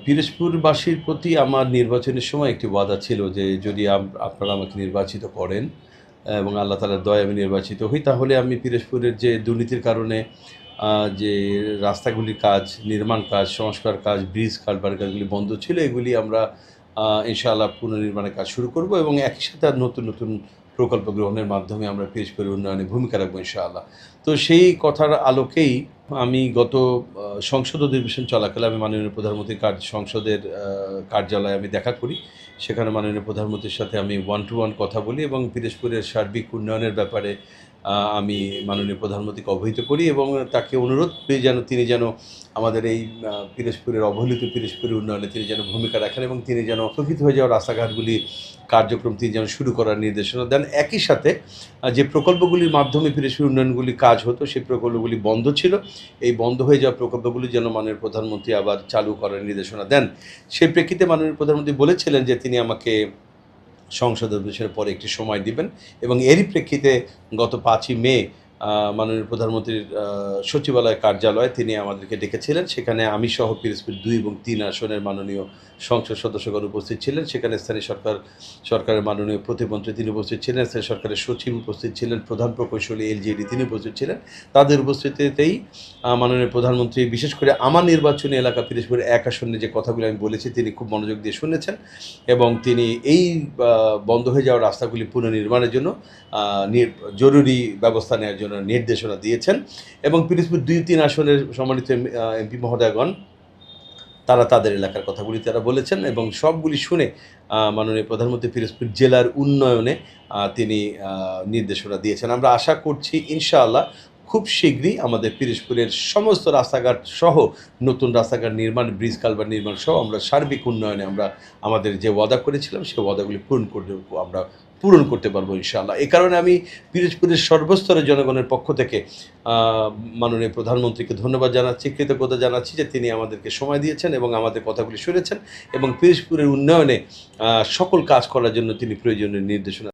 পিরোজপুরবাসীর প্রতি আমার নির্বাচনের সময় একটি ওয়াদা ছিল যে যদি আপনারা আমাকে নির্বাচিত করেন এবং আল্লাহ তাআলার দয়ায় আমি নির্বাচিত হই, তাহলে আমি পিরোজপুরের যে দুর্নীতির কারণে যে রাস্তাগুলির কাজ, নির্মাণ কাজ, সংস্কার কাজ, ব্রিজ, কালভার্টের কাজগুলি বন্ধ ছিল, এগুলি আমরা ইনশাআল্লাহ পুনর্নির্মাণের কাজ শুরু করব এবং একই সাথে আর নতুন নতুন প্রকল্প গ্রহণের মাধ্যমে আমরা পিরোজপুরের উন্নয়নে ভূমিকা রাখবো ইনশাআল্লাহ। তো সেই কথার আলোকেই আমি গত সংসদ অধিবেশন চলাকালে আমি মাননীয় প্রধানমন্ত্রীর সংসদের কার্যালয়ে আমি দেখা করি। সেখানে মাননীয় প্রধানমন্ত্রীর সাথে আমি ওয়ান টু ওয়ান কথা বলি এবং পিরোজপুরের সার্বিক উন্নয়নের ব্যাপারে আমি মাননীয় প্রধানমন্ত্রীকে অবহিত করি এবং তাকে অনুরোধ করি তিনি যেন আমাদের এই পিরোজপুরের অবহেলিত পিরোজপুরের উন্নয়নে তিনি যেন ভূমিকা রাখেন এবং তিনি যেন স্থগিত হয়ে যাওয়া রাস্তাঘাটগুলি কার্যক্রম তিনি যেন শুরু করার নির্দেশনা দেন। একই সাথে যে প্রকল্পগুলির মাধ্যমে পিরোজপুর উন্নয়নগুলি কাজ হতো, সেই প্রকল্পগুলি বন্ধ ছিল। এই বন্ধ হয়ে যাওয়া প্রকল্পগুলি যেন মাননীয় প্রধানমন্ত্রী আবার চালু করার নির্দেশনা দেন। সেই প্রেক্ষিতে মাননীয় প্রধানমন্ত্রী বলেছিলেন যে তিনি আমাকে সংসদ অধিবেশনের পরে একটি সময় দিবেন এবং এরই প্রেক্ষিতে গত ৫ই মে মাননীয় প্রধানমন্ত্রীর সচিবালয় কার্যালয়ে তিনি আমাদেরকে ডেকেছিলেন। সেখানে আমি সহ পিরোজপুর ২ এবং ৩ আসনের মাননীয় সংসদ সদস্যগণ উপস্থিত ছিলেন। সেখানে স্থানীয় সরকারের মাননীয় প্রতিমন্ত্রী তিনি উপস্থিত ছিলেন, স্থানীয় সরকারের সচিব উপস্থিত ছিলেন, প্রধান প্রকৌশলী এলজিইডি তিনি উপস্থিত ছিলেন। তাদের উপস্থিতিতেই মাননীয় প্রধানমন্ত্রী বিশেষ করে আমার নির্বাচনী এলাকা পিরোজপুর ১ আসনে যে কথাগুলো আমি বলেছি তিনি খুব মনোযোগ দিয়ে শুনেছেন এবং তিনি এই বন্ধ হয়ে যাওয়া রাস্তাগুলি পুনর্নির্মাণের জন্য জরুরি ব্যবস্থা নেওয়ার জন্য নির্দেশনা দিয়েছেন এবং পিরোজপুর ২-৩ আসনের সম্মানিত এমপি মহোদয়গণ তারা তাদের এলাকার কথাগুলি তারা বলেছেন এবং সবগুলি শুনে মাননীয় প্রধানমন্ত্রী পিরোজপুর জেলার উন্নয়নে তিনি নির্দেশনা দিয়েছেন। আমরা আশা করছি ইনশাআল্লাহ খুব শীঘ্রই আমাদের পিরোজপুরের সমস্ত রাস্তাঘাট সহ নতুন রাস্তাঘাট নির্মাণ, ব্রিজ কালভার্ট নির্মাণ সহ আমরা সার্বিক উন্নয়নে আমরা আমাদের যে ওয়াদা করেছিলাম সেই ওয়াদাগুলি পূরণ করতে পারবো ইনশাআল্লাহ। এই কারণে আমি পিরোজপুরের সর্বস্তরের জনগণের পক্ষ থেকে মাননীয় প্রধানমন্ত্রীকে ধন্যবাদ জানাচ্ছি, কৃতজ্ঞতা জানাচ্ছি যে তিনি আমাদেরকে সময় দিয়েছেন এবং আমাদের কথাগুলি শুনেছেন এবং পিরোজপুরের উন্নয়নে সকল কাজ করার জন্য তিনি প্রয়োজনীয় নির্দেশনা